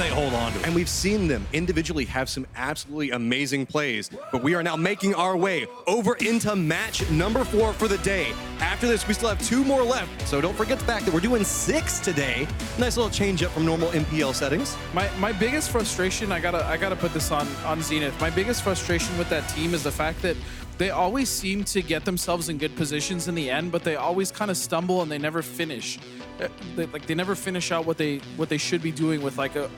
they hold on to it. And we've seen them individually have some absolutely amazing plays, but we are now making our way over into match number 4 for the day. After this, we still have 2 more left, so don't forget the fact that we're doing 6 today. Nice little change up from normal NPL settings. My biggest frustration, I gotta put this on Zenith. My biggest frustration with that team is the fact that they always seem to get themselves in good positions in the end, but they always kind of stumble and they never finish. They never finish out what they should be doing with like a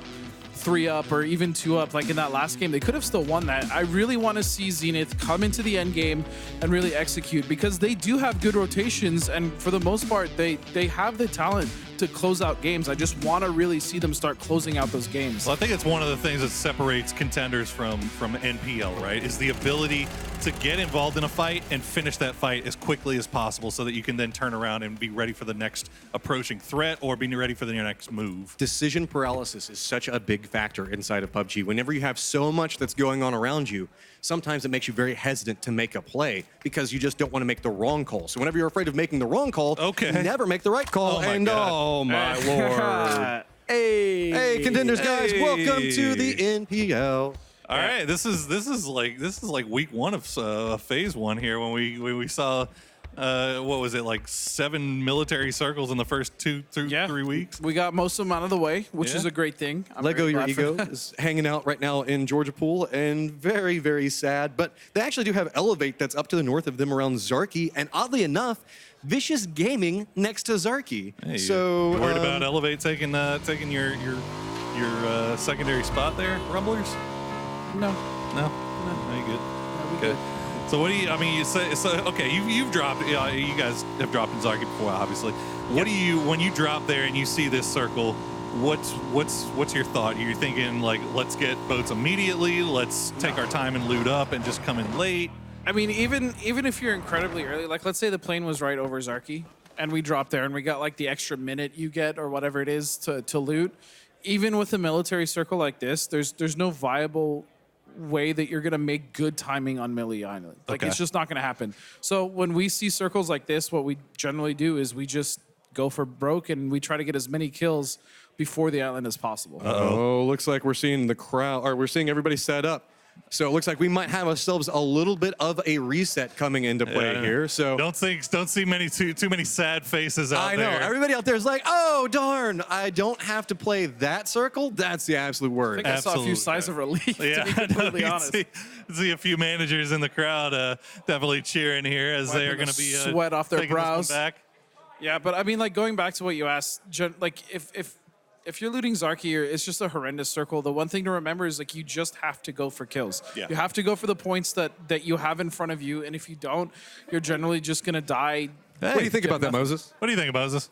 3-up or even 2-up. Like in that last game, they could have still won that. I really want to see Zenith come into the end game and really execute, because they do have good rotations, and for the most part, they have the talent to close out games. I just want to really see them start closing out those games. Well, I think it's one of the things that separates contenders from NPL, right? Is the ability to get involved in a fight and finish that fight as quickly as possible so that you can then turn around and be ready for the next approaching threat or being ready for the next move. Decision paralysis is such a big factor inside of PUBG. Whenever you have so much that's going on around you, sometimes it makes you very hesitant to make a play because you just don't want to make the wrong call. So whenever you're afraid of making the wrong call, you never make the right call. Oh my Oh my lord. Hey, contenders guys, welcome to the NPL. All right, this is like week 1 of phase 1 here when we saw what was it, like 7 military circles in the first 3 weeks. We got most of them out of the way, which is a great thing. Lego Your Ego is hanging out right now in Georgia Pool, and very, very sad. But they actually do have Elevate that's up to the north of them around Zarky, and oddly enough, Vicious Gaming next to Zarky. Hey, so you worried about Elevate taking your secondary spot there, Rumblers? No. No, you good? No, we good. So what do you? I mean, you say so. Okay, you've dropped. You guys have dropped in Zarky before, obviously. What do you, when you drop there and you see this circle? What's your thought? Are you thinking like, let's get boats immediately? Let's take our time and loot up and just come in late? I mean, even if you're incredibly early, like let's say the plane was right over Zarky and we dropped there and we got like the extra minute you get or whatever it is to loot. Even with a military circle like this, there's no viable way that you're gonna make good timing on Millie Island. Like it's just not gonna happen. So when we see circles like this, what we generally do is we just go for broke and we try to get as many kills before the island as possible. Oh, looks like we're seeing the crowd, or we're seeing everybody set up. So it looks like we might have ourselves a little bit of a reset coming into play here. So don't see too many sad faces out there. I know everybody out there is like, oh darn, I don't have to play that circle. That's the absolute word. I think I saw a few sighs of relief. To be completely honest. See a few managers in the crowd definitely cheering here as they are going to be sweat off their brows. Back. Yeah, but I mean, like going back to what you asked, like if you're looting Zarky, it's just a horrendous circle. The one thing to remember is like you just have to go for kills. Yeah. You have to go for the points that you have in front of you, and if you don't, you're generally just gonna die. Hey, what do you think about that, Moses? What do you think, Moses?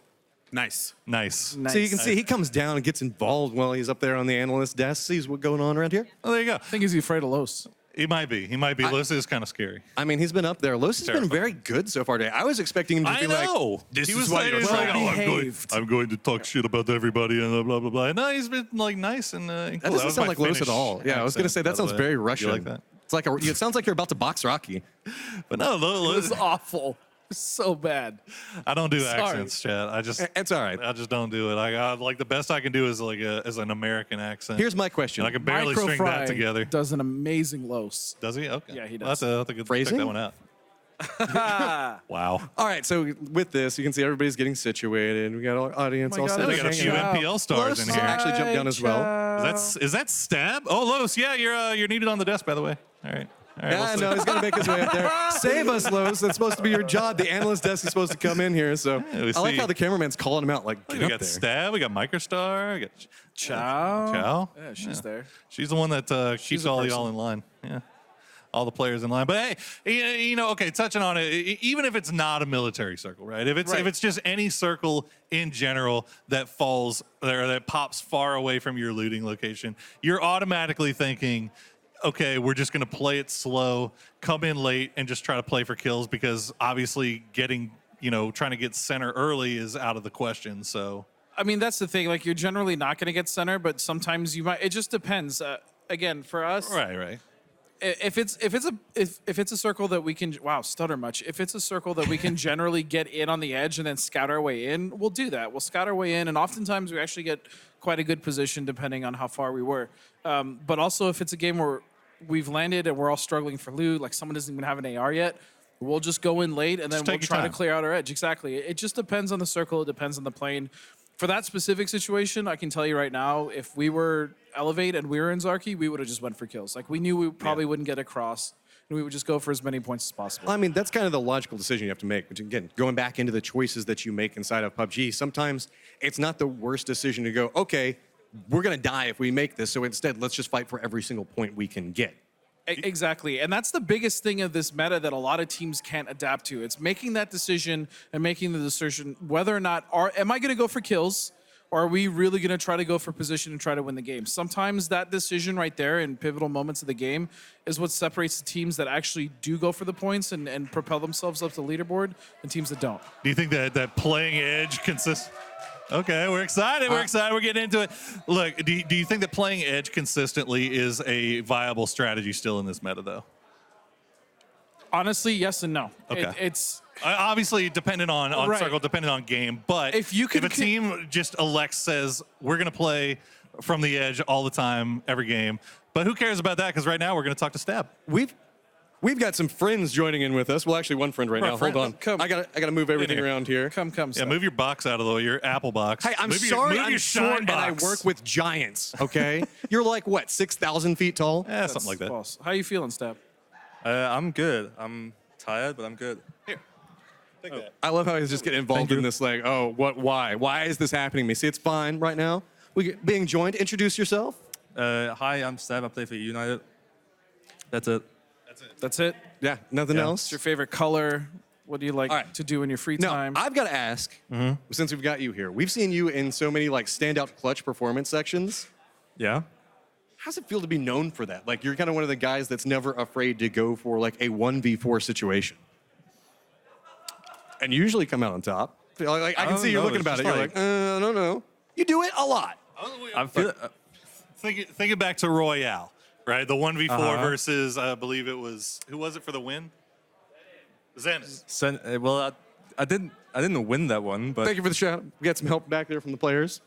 Nice. Nice. So you can see he comes down and gets involved while he's up there on the analyst desk, sees what's going on around here. Oh, there you go. I think he's afraid of Los. He might be. Los is kind of scary. I mean, he's been up there. Los has been very good so far today. I was expecting him to be like, this he is was why like, you're well, I'm going to talk shit about everybody and blah, blah, blah. No, he's been like nice and cool. That doesn't sound like Los at all. Yeah, I was going to say, that sounds very Russian. You like that? It's like it sounds like you're about to box Rocky. But no, It was awful. So bad. I don't do accents, Chad. It's all right. I just don't do it. I like the best I can do is like as an American accent. Here's my question. And I can barely string that together. Does an amazing Los. Does he? Okay. Yeah, he does. I'll have to check that one out. Wow. All right, so with this, you can see everybody's getting situated. We got our audience all set. We got a few NPL stars in here. Actually jumped down as well. Is that Stab? Oh, Los, yeah, you're needed on the desk, by the way. All right. Yeah, no, he's going to make his way up there. Save us, Los. That's supposed to be your job. The analyst desk is supposed to come in here. So I like how the cameraman's calling him out. Like, we got Stab, we got Microstar, we got Chow. Yeah, she's there. She's the one that keeps all y'all in line. Yeah. All the players in line. But hey, okay, touching on it, even if it's not a military circle, right? If it's just any circle in general that falls there, that pops far away from your looting location, you're automatically thinking, okay, we're just going to play it slow, come in late, and just try to play for kills because obviously trying to get center early is out of the question. So, I mean, that's the thing. Like, you're generally not going to get center, but sometimes you might. It just depends. Again, for us, right. If it's a circle that we can stutter much. If it's a circle that we can generally get in on the edge and then scout our way in, we'll do that. We'll scout our way in, and oftentimes we actually get quite a good position depending on how far we were. But also, if it's a game where we've landed and we're all struggling for loot, like someone doesn't even have an AR yet, we'll just go in late and then we'll try to clear out our edge. Exactly. It just depends on the circle. It depends on the plane. For that specific situation, I can tell you right now, if we were Elevate and we were in Zarki, we would have just went for kills. Like, we knew we probably wouldn't get across, and we would just go for as many points as possible. I mean, that's kind of the logical decision you have to make. Which, again, going back into the choices that you make inside of PUBG, sometimes it's not the worst decision to go, okay, we're going to die if we make this, so instead, let's just fight for every single point we can get. Exactly. And that's the biggest thing of this meta that a lot of teams can't adapt to. It's making that decision and making the decision whether or not, am I going to go for kills, or are we really going to try to go for position and try to win the game? Sometimes that decision right there in pivotal moments of the game is what separates the teams that actually do go for the points and propel themselves up the leaderboard and teams that don't. Do you think that playing edge consists... Okay, we're excited. We're excited. We're getting into it. Look, do you think that playing edge consistently is a viable strategy still in this meta, though? Honestly, yes and no. Okay. It's obviously dependent on circle, dependent on game. But if a team just says we're going to play from the edge all the time, every game, but who cares about that? Because right now we're going to talk to Stab. We've got some friends joining in with us. Well, actually, one friend right now. Hold on. Come. I gotta move everything around here. Come. Yeah, move your box out of the way. Your Apple box. Hey, I'm sorry. I'm short and I work with giants. Okay, you're like what, 6,000 feet tall? Yeah, something like that. False. How you feeling, Stab? I'm good. I'm tired, but I'm good. Here. Take that. I love how he's just getting involved in this. Like, oh, what? Why? Why is this happening to me? See, it's fine right now. Being joined. Introduce yourself. Hi, I'm Seb. I play for United. That's it. That's it? Yeah. Nothing else. What's your favorite color? What do you like to do in your free time? I've got to ask, since we've got you here, we've seen you in so many like standout clutch performance sections. Yeah. How's it feel to be known for that? Like, you're kind of one of the guys that's never afraid to go for like a 1v4 situation. And you usually come out on top. Like, I can see you're looking about it. You're like, I don't know. You do it a lot. I feel Thinking back to Royale. Right, the 1v4 versus, I believe it was, who was it for the win? Zenith. well, I didn't win that one, but Thank you for the shout. We got some help back there from the players.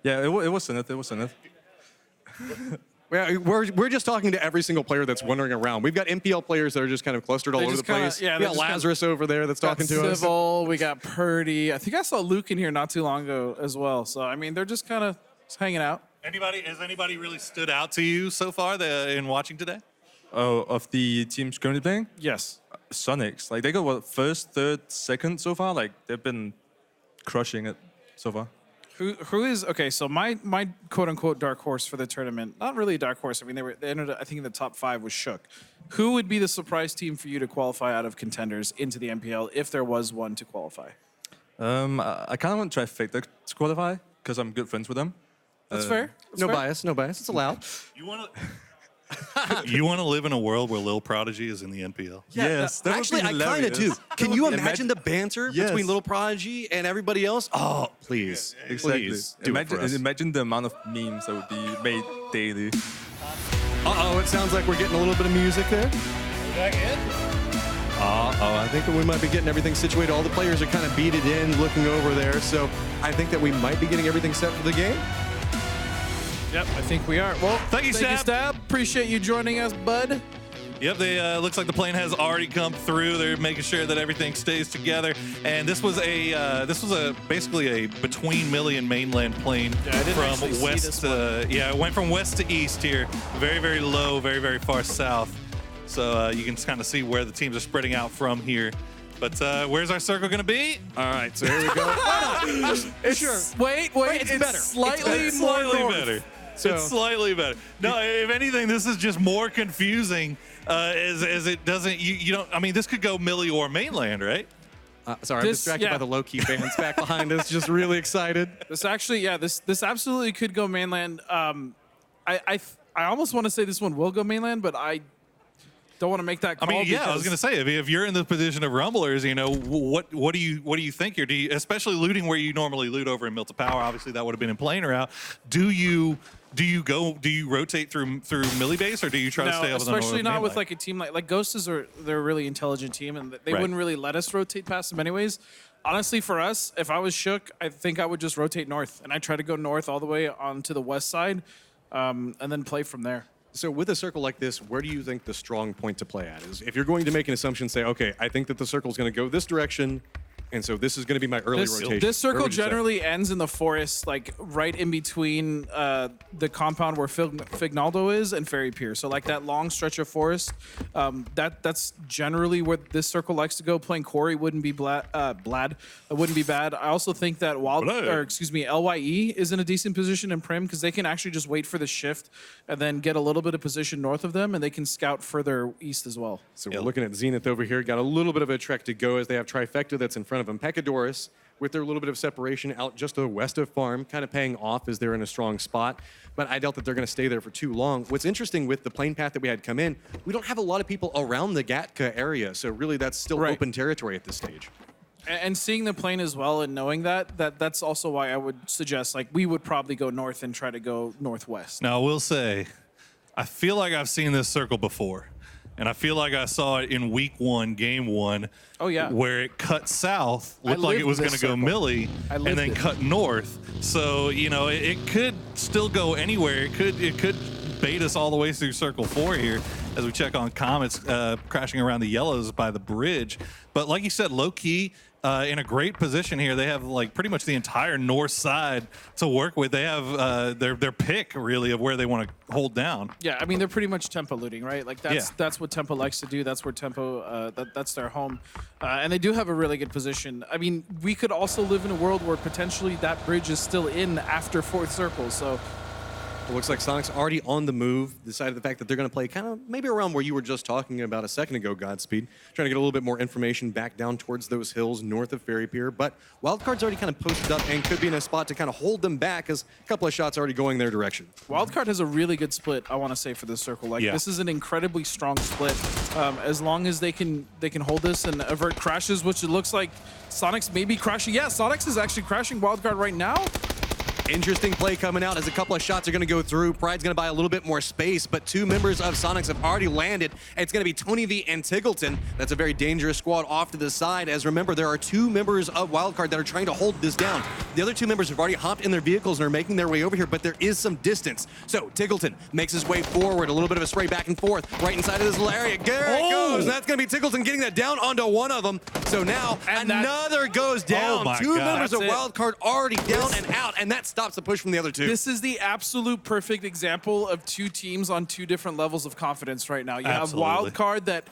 yeah, it was Zenith. It was Zenith. Yeah, we're just talking to every single player that's wandering around. We've got NPL players that are just kind of clustered all over the place. Yeah, we got Lazarus over there that's talking to us. Civil, we got Purdy. I think I saw Luke in here not too long ago as well. So, I mean, they're just kind of hanging out. Has anybody really stood out to you so far in watching today? Oh, of the teams currently playing? Yes. Sonics. Like, they got what, first, third, second so far? Like, they've been crushing it so far. Who is okay? So my quote unquote dark horse for the tournament, not really a dark horse. I mean, they ended I think in the top 5 was Shook. Who would be the surprise team for you to qualify out of contenders into the NPL if there was one to qualify? I kind of want Trifecta to qualify because I'm good friends with them. That's fair. No bias. It's allowed. You want to live in a world where Lil Prodigy is in the NPL? Yes, that Actually, would be I kind of do. hilarious. Can you imagine the banter Yes. between Little Prodigy and everybody else? Oh, please. Exactly. Please do it for us. Imagine the amount of memes that would be made daily. Uh-oh, it sounds like we're getting a little bit of music there. Back in? I think that we might be getting everything situated. All the players are kind of beaded in, looking over there. So I think that we might be getting everything set for the game. Yep, I think we are. Well, thank you, Stab. Appreciate you joining us, bud. Yep, they looks like the plane has already come through. They're making sure that everything stays together. And this was basically a between Millie and mainland plane from west to it went from west to east here, very very low, very very far south. So you can kind of see where the teams are spreading out from here. But where's our circle going to be? All right, so here we go. Wait, it's better. Slightly better. So. It's slightly better. No, if anything, this is just more confusing as it doesn't, you don't, I mean, this could go Millie or mainland, right? Sorry, I'm distracted by the low-key fans back behind us, just really excited. This actually, this absolutely could go mainland. I almost want to say this one will go mainland, but I don't want to make that call. I mean, I was going to say, if you're in the position of rumblers, you know, what do you think here? Especially looting where you normally loot over in Milta Power, obviously that would have been in plane route. Do you rotate through Millie base, or do you try to stay up? Especially not with like a team like Ghosts they're a really intelligent team, and they wouldn't really let us rotate past them anyways. Honestly, for us, if I was Shook, I think I would just rotate north, and I try to go north all the way onto the west side, and then play from there. So with a circle like this, where do you think the strong point to play at is? If you're going to make an assumption, say, okay, I think that the circle is going to go this direction, and so this is going to be my early rotation. This circle Where would you say? generally ends in the forest, like right in between the compound where Fignaldo is and Fairy Pier. So like that long stretch of forest, that's generally where this circle likes to go. Playing Quarry wouldn't be It wouldn't be bad. I also think that LYE is in a decent position in Prim because they can actually just wait for the shift and then get a little bit of position north of them, and they can scout further east as well. So we're looking at Zenith over here. Got a little bit of a trek to go as they have Trifecta that's in front of them. Pecadorus with their little bit of separation out just to the west of Farm, kind of paying off as they're in a strong spot. But I doubt that they're going to stay there for too long. What's interesting with the plane path that we had come in, we don't have a lot of people around the Gatka area. So really that's still open territory at this stage. And seeing the plane as well and knowing that's also why I would suggest, like, we would probably go north and try to go northwest. Now, I will say, I feel like I've seen this circle before. And I feel like I saw it in week 1, game 1. Oh, yeah. Where it cut south, looked like it was going to go Millie, and then cut north. So, you know, it could still go anywhere. It could bait us all the way through circle 4 here as we check on Comets crashing around the yellows by the bridge. But like you said, low-key, in a great position here. They have like pretty much the entire north side to work with. They have their pick really of where they want to hold down. Yeah, I mean they're pretty much tempo looting, right? Like that's what Tempo likes to do. That's where Tempo that's their home, and they do have a really good position. I mean, we could also live in a world where potentially that bridge is still in after 4th circle. So. It looks like Sonic's already on the move, decided the fact that they're going to play kind of maybe around where you were just talking about a second ago, Godspeed, trying to get a little bit more information back down towards those hills north of Fairy Pier. But Wildcard's already kind of posted up and could be in a spot to kind of hold them back as a couple of shots already going their direction. Wildcard has a really good split, I want to say, for this circle. Like this is an incredibly strong split. As long as they can hold this and avert crashes, which it looks like Sonic's maybe crashing. Yeah, Sonic's is actually crashing Wildcard right now. Interesting play coming out as a couple of shots are going to go through. Pride's going to buy a little bit more space, but 2 members of Sonics have already landed. It's going to be Tony V and Tiggleton. That's a very dangerous squad off to the side, as remember, there are 2 members of Wildcard that are trying to hold this down. The other 2 members have already hopped in their vehicles and are making their way over here, but there is some distance. So Tiggleton makes his way forward, a little bit of a spray back and forth, right inside of this little area. There it goes. That's going to be Tiggleton getting that down onto one of them. So now another goes down. 2 members of Wildcard already down and out, and that stops the push from the other 2. This is the absolute perfect example of 2 teams on 2 different levels of confidence right now. You have Wildcard that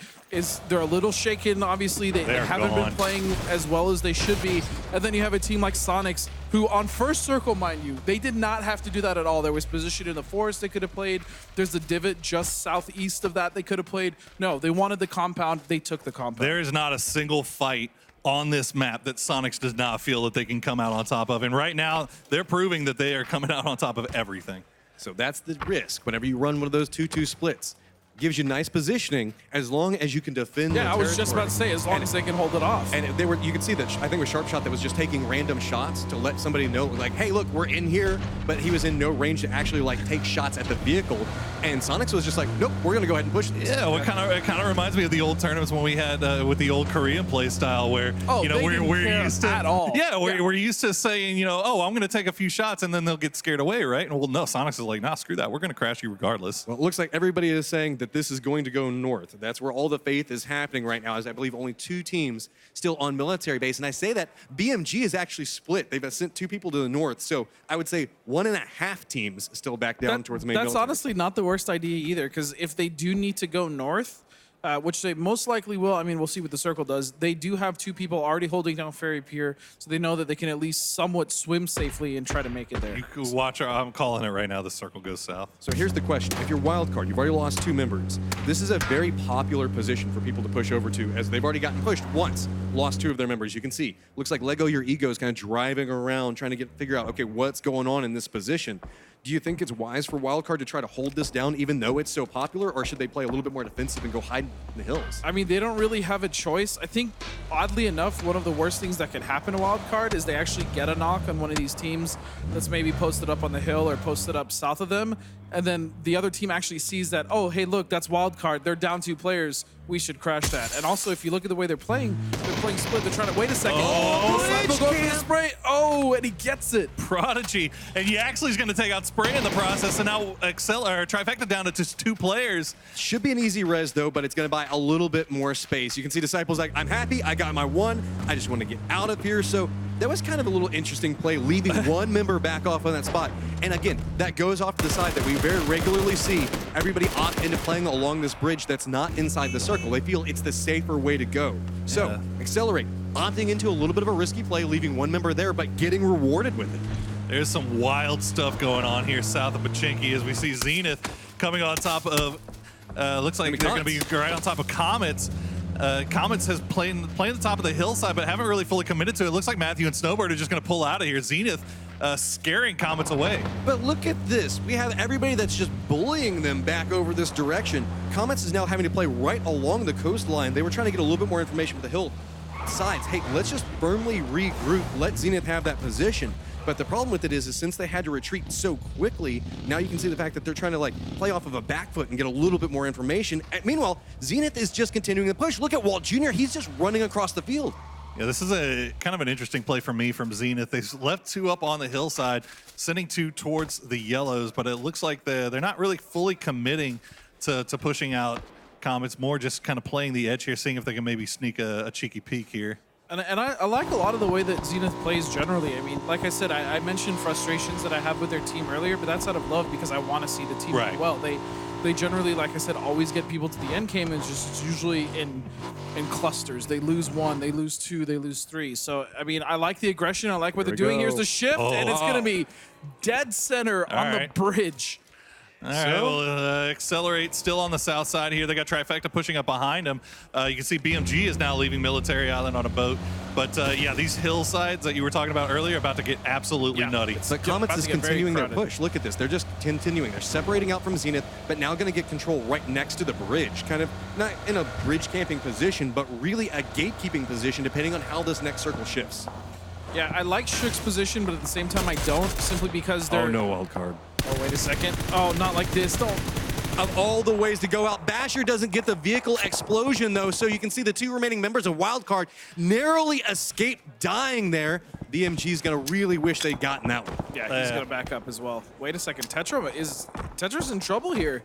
they're a little shaken. Obviously, they haven't been playing as well as they should be. And then you have a team like Sonics, who on first circle, mind you, they did not have to do that at all. There was position in the forest they could have played. There's a divot just southeast of that they could have played. No, they wanted the compound. They took the compound. There is not a single fight on this map that Sonics does not feel that they can come out on top of. And right now, they're proving that they are coming out on top of everything. So that's the risk whenever you run one of those 2-2 splits. Gives you nice positioning as long as you can defend the I was just about to say, as long as they can hold it off. And they were, you could see that, I think it was Sharpshot that was just taking random shots to let somebody know, like, hey, look, we're in here, but he was in no range to actually, like, take shots at the vehicle. And Sonics was just like, nope, we're going to go ahead and push this. Yeah, well, it kind of reminds me of the old tournaments when we had with the old Korean play style where, you know, we're used to at all. Yeah, we're used to saying, you know, oh, I'm going to take a few shots and then they'll get scared away, right? And well, no, Sonics is like, nah, screw that. We're going to crash you regardless. Well, it looks like everybody is saying that this is going to go north. That's where all the faith is happening right now, as I believe only 2 teams still on military base. And I say that BMG is actually split. They've sent 2 people to the north. So I would say 1.5 teams still back down towards main military. That's honestly not the worst idea either, because if they do need to go north, which they most likely will. I mean, we'll see what the circle does. They do have 2 people already holding down Fairy Pier, so they know that they can at least somewhat swim safely and try to make it there. You can watch, I'm calling it right now, the circle goes south. So here's the question. If you're Wildcard, you've already lost 2 members. This is a very popular position for people to push over to, as they've already gotten pushed once, lost 2 of their members. You can see, looks like Lego Your Ego is kind of driving around, trying to figure out, okay, what's going on in this position. Do you think it's wise for Wildcard to try to hold this down even though it's so popular, or should they play a little bit more defensive and go hide in the hills? I mean, they don't really have a choice. I think, oddly enough, one of the worst things that can happen to Wildcard is they actually get a knock on one of these teams that's maybe posted up on the hill or posted up south of them, and then the other team actually sees that, oh, hey, look, that's wild card. They're down 2 players. We should crash that. And also, if you look at the way they're playing split. They're trying to wait a second. Oh, Go for the spray. Oh, and he gets it. Prodigy. And he actually is going to take out Spray in the process, and now Trifecta down to just 2 players. Should be an easy res, though, but it's going to buy a little bit more space. You can see Disciples like, I'm happy. I got my 1. I just want to get out of here. So that was kind of a little interesting play, leaving 1 member back off on that spot. And again, that goes off to the side that we very regularly see everybody opt into playing along this bridge that's not inside the circle. They feel it's the safer way to go. So, Accelerate, opting into a little bit of a risky play, leaving 1 member there, but getting rewarded with it. There's some wild stuff going on here south of Pachinki as we see Zenith coming on top of, looks like they're going to be right on top of Comets. Comets has playing the top of the hillside, but haven't really fully committed to it. It looks like Matthew and Snowbird are just going to pull out of here. Zenith scaring Comets away. But look at this. We have everybody that's just bullying them back over this direction. Comets is now having to play right along the coastline. They were trying to get a little bit more information with the hill sides. Hey, let's just firmly regroup. Let Zenith have that position. But the problem with it is since they had to retreat so quickly, now you can see the fact that they're trying to like play off of a back foot and get a little bit more information. And meanwhile, Zenith is just continuing the push. Look at Walt Jr. He's just running across the field. Yeah, this is a kind of an interesting play for me from Zenith. They left 2 up on the hillside, sending 2 towards the yellows, but it looks like they're not really fully committing to pushing out Comets, more just kind of playing the edge here, seeing if they can maybe sneak a cheeky peek here. And I like a lot of the way that Zenith plays generally. I mean, like I said, I mentioned frustrations that I have with their team earlier, but that's out of love because I want to see the team do well. They generally, like I said, always get people to the end game, and it's just usually in clusters. They lose 1, they lose 2, they lose 3. So, I mean, I like the aggression. I like what they're doing. Here's the shift, and it's going to be dead center on the bridge. All right, well, Accelerate still on the south side here. They got Trifecta pushing up behind them. You can see BMG is now leaving Military Island on a boat. But yeah, these hillsides that you were talking about earlier are about to get absolutely nutty. But Comets is continuing their push. Look at this. They're just continuing. They're separating out from Zenith, but now going to get control right next to the bridge. Kind of not in a bridge camping position, but really a gatekeeping position, depending on how this next circle shifts. Yeah, I like Shook's position, but at the same time I don't, simply because they're... Oh, no wild card. Oh, wait a second. Oh, not like this. Don't. Of all the ways to go out, Basher doesn't get the vehicle explosion, though, so you can see the 2 remaining members of Wildcard narrowly escape dying there. BMG's going to really wish they'd gotten that one. Yeah, he's going to back up as well. Wait a second. Tetra's in trouble here.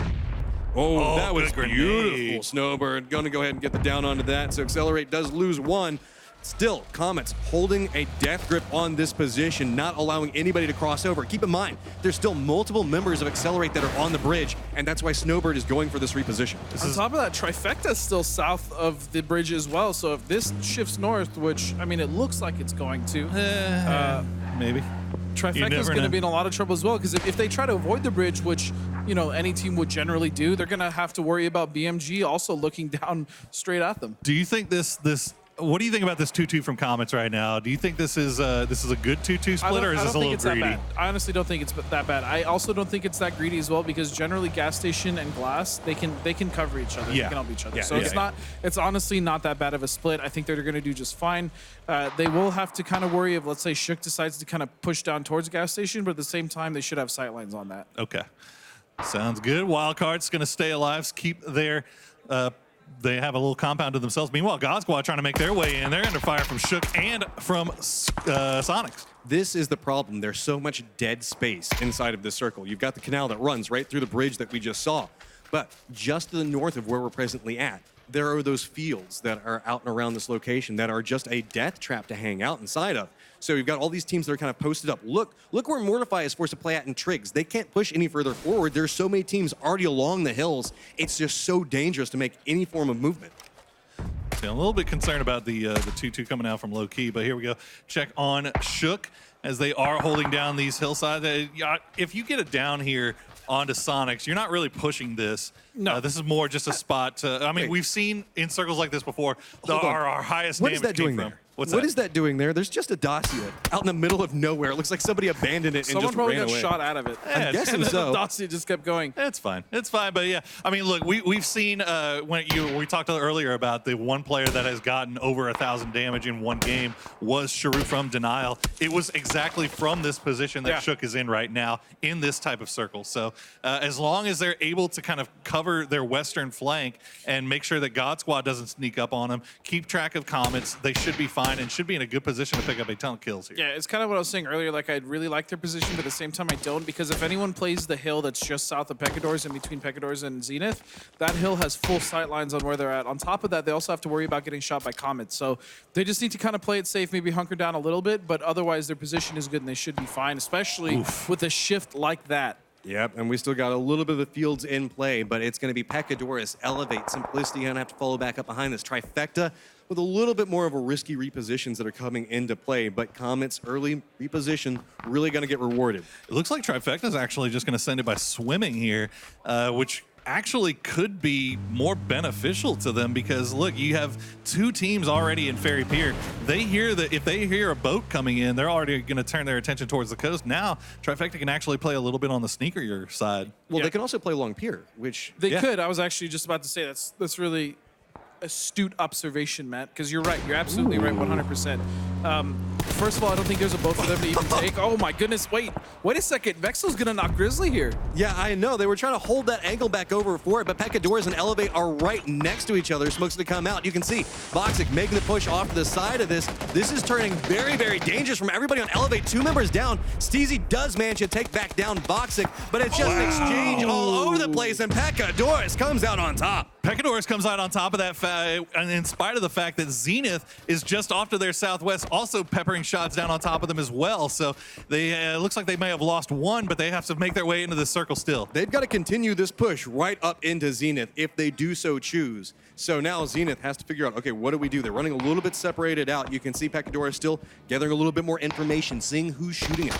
Oh, that was beautiful. Snowbird going to go ahead and get the down onto that, so Accelerate does lose 1. Still, Comets holding a death grip on this position, not allowing anybody to cross over. Keep in mind, there's still multiple members of Accelerate that are on the bridge, and that's why Snowbird is going for this reposition. On top of that, Trifecta's still south of the bridge as well, so if this shifts north, which, I mean, it looks like it's going to. Maybe. Trifecta's going to be in a lot of trouble as well, because if they try to avoid the bridge, which, you know, any team would generally do, they're going to have to worry about BMG also looking down straight at them. Do you think what do you think about this 2-2 from Comets right now? Do you think this is a good 2-2 split, or is this a little greedy? I honestly don't think it's that bad. I also don't think it's that greedy as well, because generally Gas Station and Glass, they can cover each other. They can help each other. So it's honestly not that bad of a split. I think they're going to do just fine. They will have to kind of worry if, let's say, Shook decides to kind of push down towards Gas Station, but at the same time, they should have sightlines on that. Okay. Sounds good. Wildcard's going to stay alive, keep their they have a little compound to themselves. Meanwhile, God Squad trying to make their way in. They're under fire from Shook and from Sonics. This is the problem. There's so much dead space inside of this circle. You've got the canal that runs right through the bridge that we just saw. But just to the north of where we're presently at, there are those fields that are out and around this location that are just a death trap to hang out inside of. So you've got all these teams that are kind of posted up. Look where Mortify is forced to play at in Triggs. They can't push any further forward. There's so many teams already along the hills. It's just so dangerous to make any form of movement. Yeah, I'm a little bit concerned about the 2-2 coming out from low key, but here we go. Check on Shook as they are holding down these hillsides. If you get it down here onto Sonics, you're not really pushing this. No. This is more just a spot to, I mean, we've seen in circles like this before, our highest What damage is that doing from. there? What's What that? is that doing there? There's just a Dacia out in the middle of nowhere. It looks like somebody abandoned it and Someone just probably ran got away. shot out of it. Yeah, I'm guessing And then so. the Dacia just kept going. It's fine. It's fine. But yeah, I mean, look, we've seen we talked earlier about the one player that has gotten over 1,000 damage in one game was Sharu from Denial. It was exactly from this position that Shook is in right now in this type of circle. So as long as they're able to kind of cover their western flank and make sure that God Squad doesn't sneak up on them, keep track of Comets, they should be fine and should be in a good position to pick up a ton of kills here. Yeah, it's kind of what I was saying earlier. Like, I'd really like their position, but at the same time, I don't, because if anyone plays the hill that's just south of Pecadors and between Pecadors and Zenith, that hill has full sight lines on where they're at. On top of that, they also have to worry about getting shot by Comets. So they just need to kind of play it safe, maybe hunker down a little bit, but otherwise their position is good and they should be fine, especially with a shift like that. Yep, and we still got a little bit of the fields in play, but it's going to be Pecadorus, Elevate, Simplicity, going to have to follow back up behind this Trifecta with a little bit more of a risky repositions that are coming into play, but Comet's early reposition really going to get rewarded. It looks like Trifecta is actually just going to send it by swimming here, which actually could be more beneficial to them because look, you have two teams already in Ferry Pier. They hear that if they hear a boat coming in, they're already going to turn their attention towards the coast. Now, Trifecta can actually play a little bit on the sneaker side. Well, they can also play along pier, which They could. I was actually just about to say that's really astute observation, Matt, because you're right. You're absolutely right, 100%. First of all, I don't think there's a boat for them to even take. Oh my goodness, wait a second. Vexel's gonna knock Grizzly here. Yeah, I know. They were trying to hold that angle back over for it, but Pecadors and Elevate are right next to each other. Smoke's going to come out. You can see Voxic making the push off to the side of this. This is turning very, very dangerous from everybody on Elevate. 2 members down. Steezy does manage to take back down Voxic, but it's just an exchange all over the place, and Pecadors comes out on top. Pecadors comes out on top of that, and in spite of the fact that Zenith is just off to their southwest, also peppering shots down on top of them as well. So they looks like they may have lost one, but they have to make their way into the circle still. They've got to continue this push right up into Zenith if they do so choose. So now Zenith has to figure out, okay, what do we do? They're running a little bit separated out. You can see Pecadora still gathering a little bit more information, seeing who's shooting it.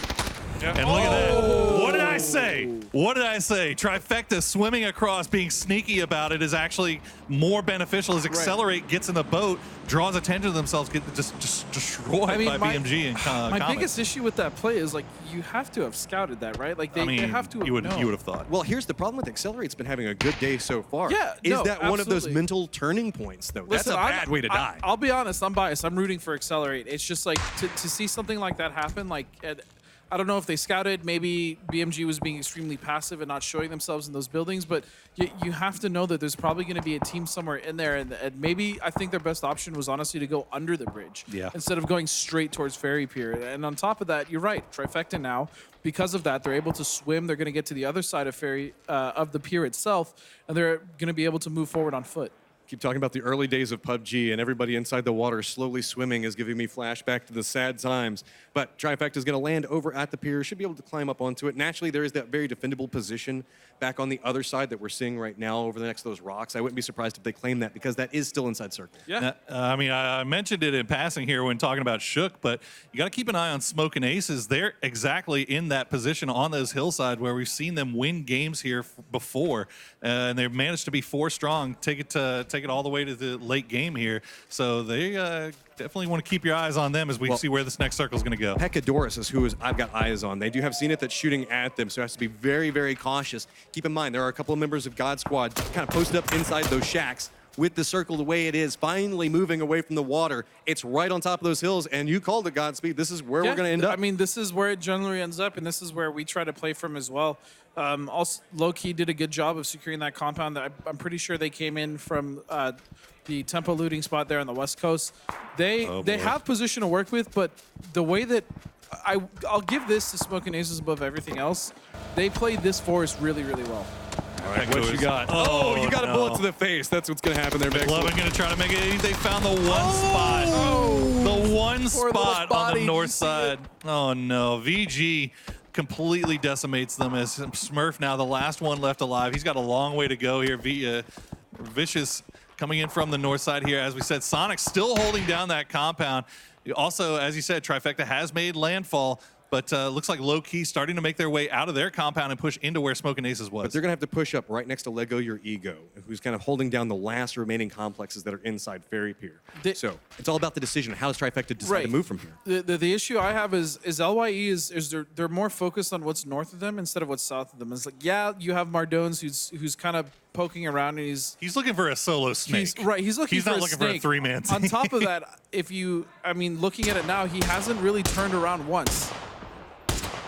And look at that. What did I say? What did I say? Trifecta swimming across, being sneaky about it is actually more beneficial as Accelerate gets in the boat, draws attention to themselves, get just destroyed by BMG and my Comet. biggest issue with that play is, like, you have to have scouted that, right? Like, they have to have you would known. have thought. Well, here's the problem with Accelerate's been having a good day so far. Yeah, Is no, that one of those absolutely. mental turning points, though? Listen, That's a bad way to die. I'll be honest, I'm biased. I'm rooting for Accelerate. It's just like to see something like that happen, like I don't know if they scouted. Maybe BMG was being extremely passive and not showing themselves in those buildings, but you have to know that there's probably going to be a team somewhere in there, and maybe I think their best option was honestly to go under the bridge instead of going straight towards Ferry Pier. And on top of that, you're right, Trifecta now, because of that, they're able to swim. They're going to get to the other side of of the pier itself, and they're going to be able to move forward on foot. Keep talking about the early days of PUBG, and everybody inside the water slowly swimming is giving me flashback to the sad times. But Trifecta is going to land over at the pier, should be able to climb up onto it. Naturally, there is that very defendable position back on the other side that we're seeing right now over the next to those rocks. I wouldn't be surprised if they claim that because that is still inside circle. Yeah. I mean, I mentioned it in passing here when talking about Shook, but you got to keep an eye on Smoke and Aces. They're exactly in that position on those hillside where we've seen them win games here before, and they've managed to be 4 strong, take it all the way to the late game here. So they definitely want to keep your eyes on them as we see where this next circle is going to go. Pecadorus is who I've got eyes on. They do have Zenith that's shooting at them, so it has to be very, very cautious. Keep in mind, there are a couple of members of God Squad kind of posted up inside those shacks with the circle the way it is, finally moving away from the water. It's right on top of those hills, and you called it Godspeed. This is where we're going to end up. I mean, this is where it generally ends up, and this is where we try to play from as well. Also, low-key did a good job of securing that compound. I'm pretty sure they came in from the tempo looting spot there on the west coast. They have position to work with, but the way that I'll give this to Smoke and Aces above everything else. They played this forest really, really well. All right, what you got? Oh, you got a bullet to the face. That's what's going to happen there, Vex. McLovin going to try to make it. They found the one spot. The one spot on the north side. Oh, no. VG completely decimates them as Smurf now the last one left alive. He's got a long way to go here. Vicious coming in from the north side here. As we said, Sonic still holding down that compound. Also, as you said, Trifecta has made landfall, but looks like low-key starting to make their way out of their compound and push into where Smoke and Aces was. But they're going to have to push up right next to Lego Your Ego, who's kind of holding down the last remaining complexes that are inside Fairy Pier. So it's all about the decision of how does Trifecta decide to move from here. The issue I have is LYE is they're more focused on what's north of them instead of what's south of them. It's like, yeah, you have Mardones who's kind of poking around, and he's looking for a solo snake. He's looking for not a looking snake. for a 3-man team. On top of that, looking at it now, he hasn't really turned around once.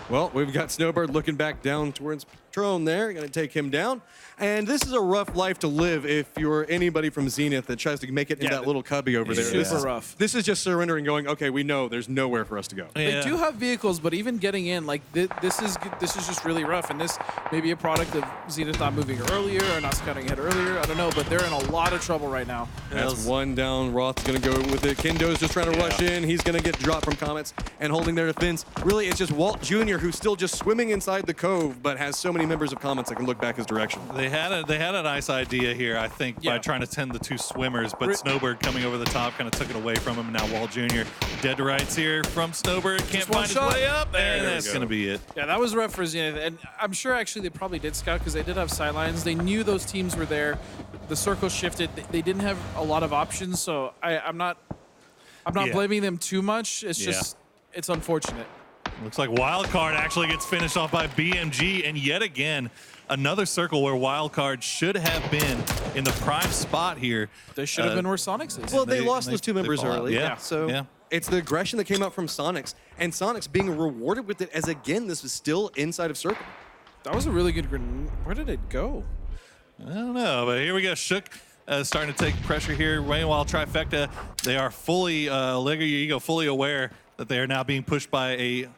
Well, we've got Snowbird looking back down towards Patron there. Going to take him down. And this is a rough life to live if you're anybody from Zenith that tries to make it in that little cubby over there. Super rough. This is just surrendering, going, okay, we know there's nowhere for us to go. They do have vehicles, but even getting in, like this is just really rough. And this may be a product of Zenith not moving earlier or not scouting ahead earlier. I don't know, but they're in a lot of trouble right now. That's one down. Roth's going to go with it. Kendo's just trying to rush in. He's going to get dropped from Comets and holding their defense. Really, it's just Walt Jr. who's still just swimming inside the cove, but has so many members of Comets that can look back his direction. They had a nice idea here, I think, by trying to tend the two swimmers, but Snowbird coming over the top kind of took it away from him. And now Walt Jr. dead to rights here from Snowbird. Can't find his way up, and that's going to be it. Yeah, that was rough for Zenith. And I'm sure actually they probably did scout because they did have sidelines. They knew those teams were there. The circle shifted. They didn't have a lot of options, so I'm not blaming them too much. It's just it's unfortunate. Looks like Wildcard actually gets finished off by BMG, and yet again, another circle where Wildcard should have been in the prime spot here. They should have been where Sonics is. Well, they lost those two members early. So it's the aggression that came out from Sonics, and Sonics being rewarded with it as, again, this was still inside of circle. That was a really good grenade. Where did it go? I don't know, but here we go. Shook starting to take pressure here. Meanwhile, Trifecta, they are fully, Lego Your Ego, fully aware that they are now being pushed by a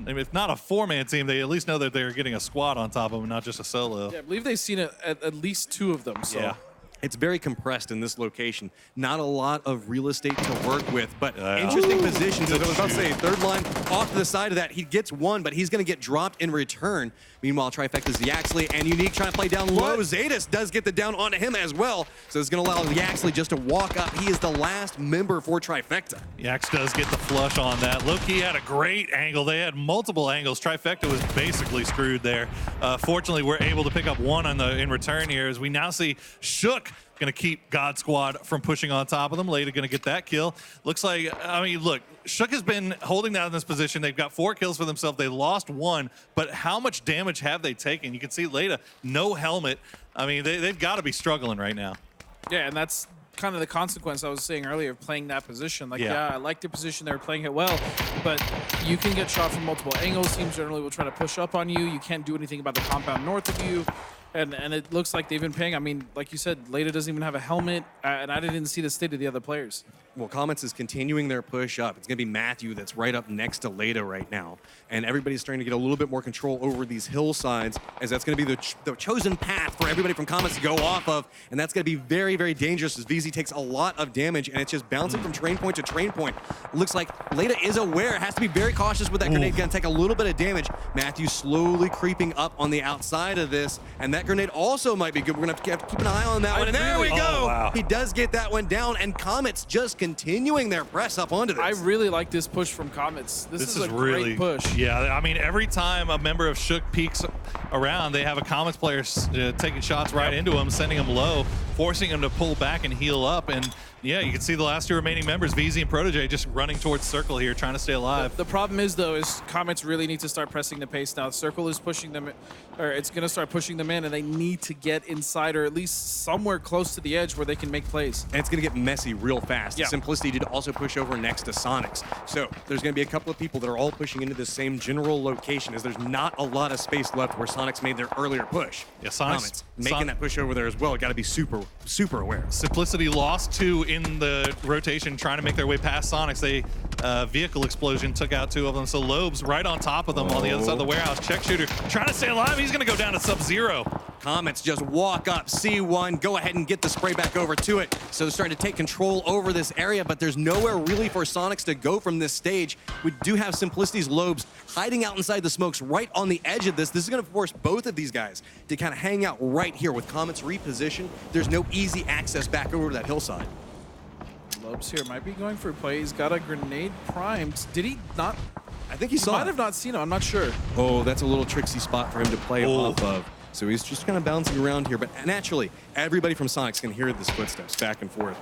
if not a 4-man team, they at least know that they're getting a squad on top of them, not just a solo. Yeah, I believe they've seen at least 2 of them. So. Yeah. It's very compressed in this location. Not a lot of real estate to work with, but interesting positions. As I was about to say, third line off to the side of that. He gets one, but he's going to get dropped in return. Meanwhile, Trifecta's Yaxley and Unique trying to play down low. Zetas does get the down onto him as well. So it's going to allow Yaxley just to walk up. He is the last member for Trifecta. Yax does get the flush on that. Low-key had a great angle. They had multiple angles. Trifecta was basically screwed there. Fortunately, we're able to pick up one in return here as we now see Shook going to keep God Squad from pushing on top of them. Leda going to get that kill. Looks like, I mean, look, Shook has been holding down in this position. They've got 4 kills for themselves. They lost 1, but how much damage have they taken? You can see Leda, no helmet. I mean, they've got to be struggling right now. Yeah, and that's kind of the consequence I was saying earlier of playing that position. Like, I like the position. They were playing it well, but you can get shot from multiple angles. Teams generally will try to push up on you. You can't do anything about the compound north of you. And it looks like they've been paying. I mean, like you said, Leda doesn't even have a helmet, and I didn't see the state of the other players. Well, Comets is continuing their push up. It's going to be Matthew that's right up next to Leda right now. And everybody's starting to get a little bit more control over these hillsides, as that's going to be the chosen path for everybody from Comets to go off of. And that's going to be very, very dangerous as VZ takes a lot of damage, and it's just bouncing from train point to train point. Looks like Leda is aware, has to be very cautious with that grenade. Going to take a little bit of damage. Matthew slowly creeping up on the outside of this, and that grenade also might be good. We're going to have to keep an eye on that one. And there we go. Wow. He does get that one down, and Comets just continuing their press up onto this. I really like this push from Comets. This is a really great push. Yeah, I mean, every time a member of Shook peeks around, they have a Comets player taking shots right into him, sending him low, forcing him to pull back and heal up. And yeah, you can see the last 2 remaining members, VZ and Protege, just running towards Circle here, trying to stay alive. The problem is, though, is Comets really need to start pressing the pace now. Circle is pushing them, or it's going to start pushing them in, and they need to get inside or at least somewhere close to the edge where they can make plays. And it's going to get messy real fast. Yeah. Simplicity did also push over next to Sonics. So there's going to be a couple of people that are all pushing into the same general location, as there's not a lot of space left where Sonics made their earlier push. Yeah, Sonics making that push over there as well. Got to be super, super aware. Simplicity lost 2 in the rotation, trying to make their way past Sonics. They vehicle explosion took out 2 of them. So Lobes right on top of them on the other side of the warehouse. Check shooter trying to stay alive. He's going to go down to Sub-Zero. Comets just walk up, C1, go ahead and get the spray back over to it. So they're starting to take control over this area, but there's nowhere really for Sonics to go from this stage. We do have Simplicity's Lobes hiding out inside the smokes right on the edge of this. This is going to force both of these guys to kind of hang out right here. With Comets repositioned, there's no easy access back over to that hillside. Lobes here might be going for a play. He's got a grenade primed. Did he not? think he saw Might it. have not seen him. I'm not sure. Oh, that's a little tricksy spot for him to play off of. So he's just kind of bouncing around here. But naturally, everybody from Sonic's can hear this footsteps back and forth.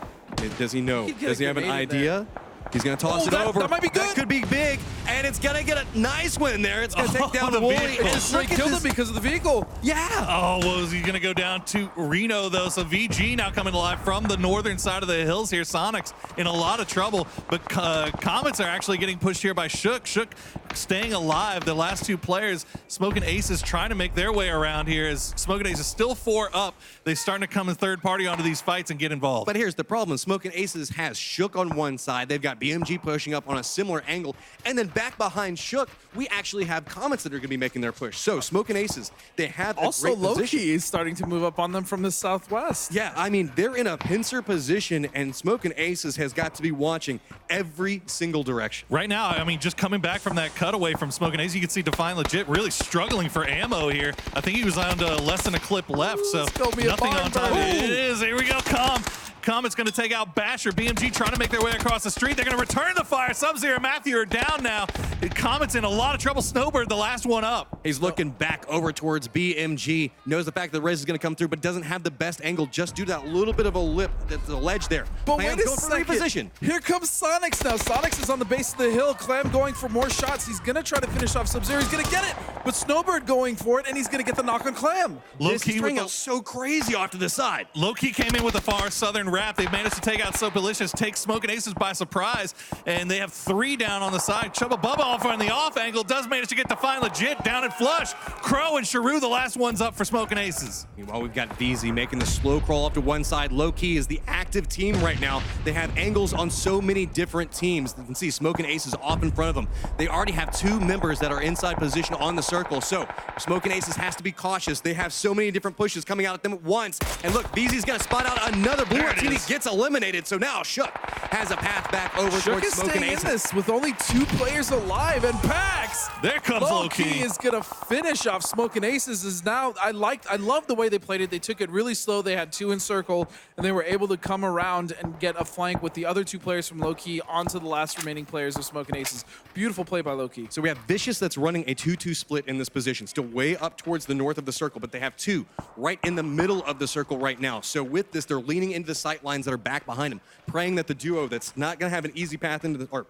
Does he know? Does he have an idea? He's going to toss it over. That might be good. That could be big, and it's going to get a nice win there. It's going to take down the Wooly. vehicle. And Just like killed him because of the vehicle. Yeah. Oh, well, is he going to go down to Reno, though? So VG now coming alive from the northern side of the hills here. Sonic's in a lot of trouble, but Comets are actually getting pushed here by Shook. Shook staying alive. The last two players, Smoking Aces, trying to make their way around here as Smoking Aces still 4 up. They're starting to come in third party onto these fights and get involved. But here's the problem. Smoking Aces has Shook on one side. They've got BMG pushing up on a similar angle. And then back behind Shook, we actually have Comets that are going to be making their push. So Smoking Aces, they have Also, a great position. Loki is starting to move up on them from the southwest. Yeah, I mean, they're in a pincer position, and Smoking Aces has got to be watching every single direction. Right now, I mean, just coming back from that cutaway from Smoking Ace, you can see Define Legit really struggling for ammo here. I think he was on to less than a clip left, so It's gonna be a nothing barn on time. burner. It is. Here we go. Comet's going to take out Basher. BMG trying to make their way across the street. They're going to return the fire. Sub-Zero and Matthew are down now. Comet's in a lot of trouble. Snowbird, the last one up. He's looking back over towards BMG, knows the fact that Rez is going to come through, but doesn't have the best angle just due to that little bit of a lip, the ledge there. But Clam's wait a going for second. reposition. Here comes Sonics now. Sonics is on the base of the hill. Clam going for more shots. He's going to try to finish off Sub-Zero. He's going to get it. But Snowbird going for it, and he's going to get the knock on Clam. This is Low-key turning with out so crazy off to the side. Low-key came in with a far southern wrap. They've managed to take out So Delicious, take Smoking Aces by surprise, and they have 3 down on the side. Chubba Bubba off on the off angle does manage to get Define Legit down and flush. Crow and Sharu, the last ones up for Smoking Aces. Meanwhile, we've got VZ making the slow crawl up to one side. Low Key is the active team right now. They have angles on so many different teams. You can see Smoking Aces off in front of them. They already have 2 members that are inside position on the circle. So Smoking Aces has to be cautious. They have so many different pushes coming out at them at once. And look, VZ's gonna spot out another blue. There it Martini is. gets eliminated. So now Shook has a path back over Shook towards is Smoking staying in Aces. this with only 2 players alive, and Pax. There comes Low Key. is gonna finish off Smoking Aces. Is now I love the way they played it. They took it really slow. They had 2 in circle, and they were able to come around and get a flank with the other 2 players from Low Key onto the last remaining players of Smoking Aces. Beautiful play by Low Key. So we have Vicious that's running a 2-2 split in this position, still way up towards the north of the circle, but they have 2 right in the middle of the circle right now. So with this, they're leaning into the sight lines that are back behind them, praying that the duo that's not going to have an easy path into the, or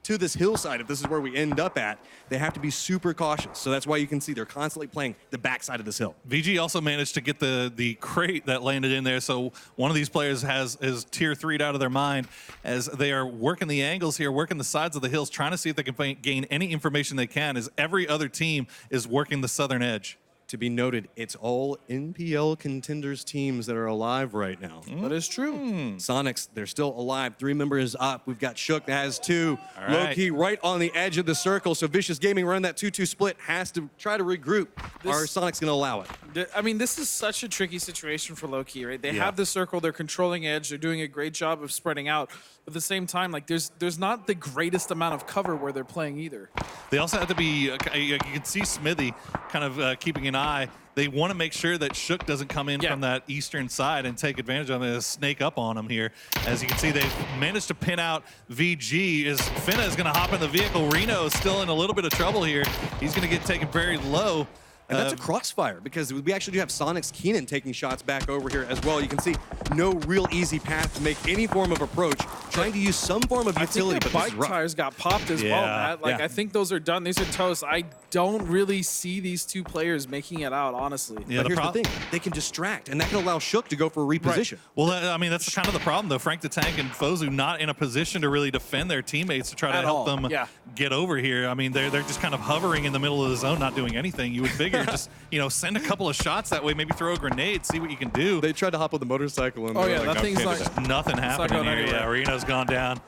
to this hillside, if this is where we end up at, they have to be super cautious. So that's why you can see they're constantly playing the backside of this hill. VG also managed to get the crate that landed in there, so one of these players is tier 3'd out of their mind as they are working the angles here, working the sides of the hills, trying to see if they can gain any information they can as every other team is working the southern edge. To be noted, it's all NPL contenders teams that are alive right now. That is true. Sonics, they're still alive. 3 members up. We've got Shook that has 2. All right. Low Key right on the edge of the circle. So Vicious Gaming running that 2-2 split has to try to regroup. Are Sonics going to allow it? I mean, this is such a tricky situation for Low Key, right? They Yeah. have the circle, they're controlling edge, they're doing a great job of spreading out. But at the same time, like there's not the greatest amount of cover where they're playing either. They also have to be, you can see Smithy kind of keeping an eye. They want to make sure that Shook doesn't come in from that eastern side and take advantage of it and snake up on him here. As you can see, they've managed to pin out VG. As Finna is going to hop in the vehicle. Reno is still in a little bit of trouble here. He's going to get taken very low. And that's a crossfire because we actually do have Sonics Keenan taking shots back over here as well. You can see no real easy path to make any form of approach, trying to use some form of utility, I think but the this is bike rough. tires got popped as well, Matt. Like, I think those are done. These are toast. I don't really see these 2 players making it out, honestly. Yeah, But here's the thing. They can distract, and that can allow Shook to go for a reposition. Well, I mean, that's kind of the problem, though. Frank the Tank and Fozu not in a position to really defend their teammates to try to help them get over here. I mean, they're just kind of hovering in the middle of the zone, not doing anything. You would figure just, send a couple of shots that way, maybe throw a grenade, see what you can do. They tried to hop on the motorcycle and that thing's okay, like Nothing happening going here. anywhere. Yeah, Reno's gone down.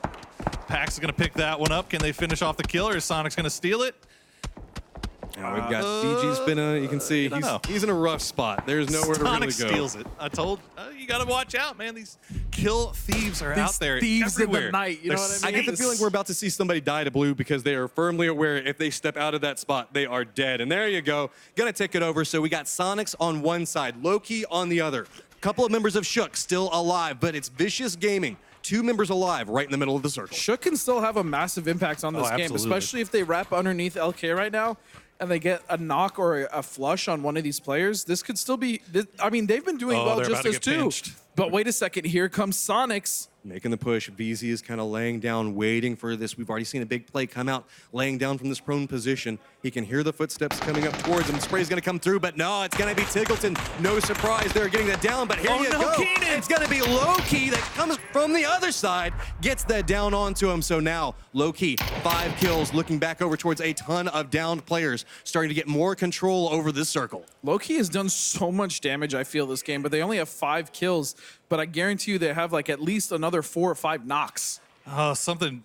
Pax is going to pick that one up. Can they finish off the kill, or is Sonic's going to steal it? Now we've got VG's been, you can see he's in a rough spot. There's nowhere to really Sonic go. steals it. I told you got to watch out, man. These kill thieves are out there thieves everywhere. in the night, you know what I mean? I get the feeling we're about to see somebody die to blue because they are firmly aware if they step out of that spot, they are dead. And there you go. Gonna take it over. So we got Sonics on one side, Low Key on the other. Couple of members of Shook still alive, but it's Vicious Gaming. 2 members alive right in the middle of the circle. Shook can still have a massive impact on this game, absolutely. especially if they wrap underneath LK right now and they get a knock or a flush on one of these players. This could still be, I mean, they've been doing well they're just about to as get too. pinched. But wait a second, here comes Sonics. Making the push. VZ is kind of laying down, waiting for this. We've already seen a big play come out, laying down from this prone position. He can hear the footsteps coming up towards him. Spray's going to come through, but no, it's going to be Tiggleton. No surprise, they're getting that down, but here you go. Keenan. It's going to be Low-Key that comes from the other side, gets that down onto him. So now, Low-Key, 5 kills, looking back over towards a ton of downed players, starting to get more control over this circle. Loki has done so much damage, I feel, this game, but they only have 5 kills. But I guarantee you they have like at least another 4 or 5 knocks. Oh, something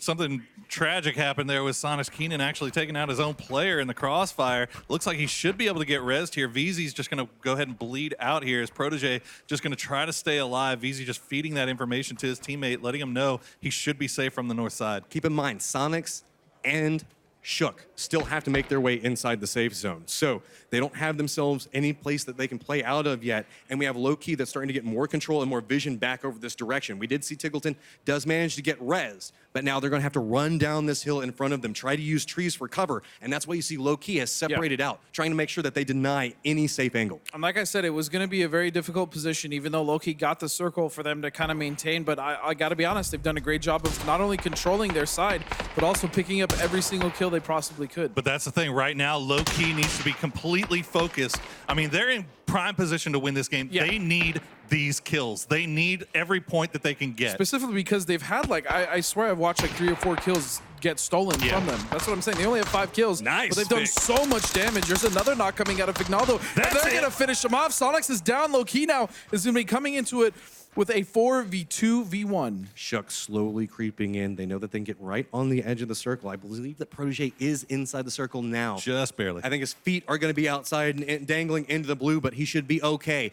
tragic happened there with Sonic Keenan actually taking out his own player in the crossfire. Looks like he should be able to get rezzed here. VZ's just going to go ahead and bleed out here. His protege just going to try to stay alive. VZ just feeding that information to his teammate, letting him know he should be safe from the north side. Keep in mind, Sonics and Shook still have to make their way inside the safe zone. So they don't have themselves any place that they can play out of yet. And we have Low-Key that's starting to get more control and more vision back over this direction. We did see Tiggleton does manage to get rezzed, but now they're going to have to run down this hill in front of them, try to use trees for cover. And that's why you see Low-Key has separated out, trying to make sure that they deny any safe angle. And like I said, it was going to be a very difficult position, even though Loki got the circle for them to kind of maintain. But I got to be honest, they've done a great job of not only controlling their side, but also picking up every single kill they possibly could. But that's the thing. Right now, Low-Key needs to be completely focused. I mean, they're in prime position to win this game. Yeah. They need these kills. They need every point that they can get. Specifically because they've had like, I swear I've watched like 3 or 4 kills get stolen from them. That's what I'm saying. They only have 5 kills. Nice, but they've done Vic. so much damage. There's another knock coming out of Vignaldo. And That's they're it. going to finish him off. Sonics is down. Low-Key now is going to be coming into it with a 4v2v1. Shook slowly creeping in. They know that they can get right on the edge of the circle. I believe that Protege is inside the circle now. Just barely. I think his feet are going to be outside and dangling into the blue, but he should be okay.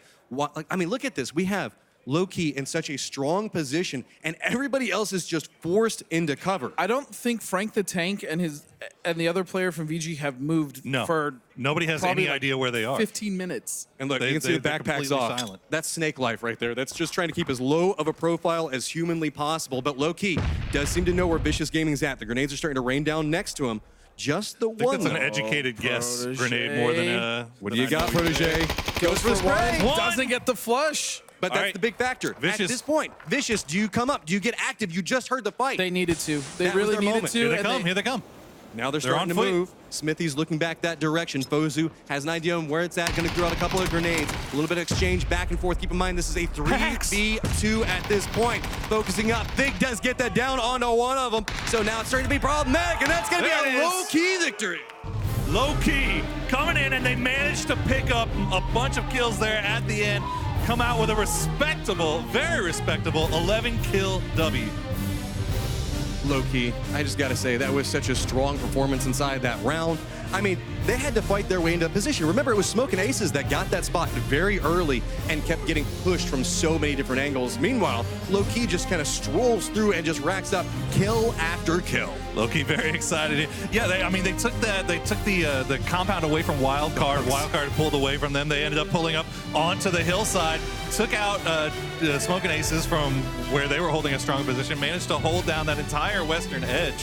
I mean, look at this. We have Low-Key in such a strong position, and everybody else is just forced into cover. I don't think Frank the Tank and the other player from VG have moved No. for Nobody has probably any like idea where they are. 15 minutes. And look, They- you can see the they're backpack's completely off. silent. That's Snake Life right there. That's just trying to keep as low of a profile as humanly possible. But Low-Key does seem to know where Vicious Gaming's at. The grenades are starting to rain down next to him. Just the I think one. that's an though. educated guess Protege. grenade more than a. What do you got, Protege? Goes for spray. One. Doesn't get the flush. But that's right. the big factor. Vicious. At this point, Vicious, do you come up? Do you get active? You just heard the fight. They needed to. They That was really their needed moment. to. Here they and come. Here they come. Now they're They're starting on to foot. move. Smithy's looking back that direction. Fozu has an idea on where it's at. Going to throw out a couple of grenades. A little bit of exchange back and forth. Keep in mind, this is a 3v2 at this point. Focusing up. Big does get that down onto one of them. So now it's starting to be problematic, and that's going to There be it a is. low-key victory. Low-Key coming in, and they managed to pick up a bunch of kills there at the end. Come out with a respectable, very respectable 11-kill W. Low-key, I just got to say, that was such a strong performance inside that round. I mean, they had to fight their way into position. Remember, it was Smoke and Aces that got that spot very early and kept getting pushed from so many different angles. Meanwhile, Low-Key just kind of strolls through and just racks up kill after kill. Low-Key very excited. Yeah, they took the compound away from Wildcard. Wildcard pulled away from them. They ended up pulling up onto the hillside, took out Smoke and Aces from where they were holding a strong position, managed to hold down that entire western edge.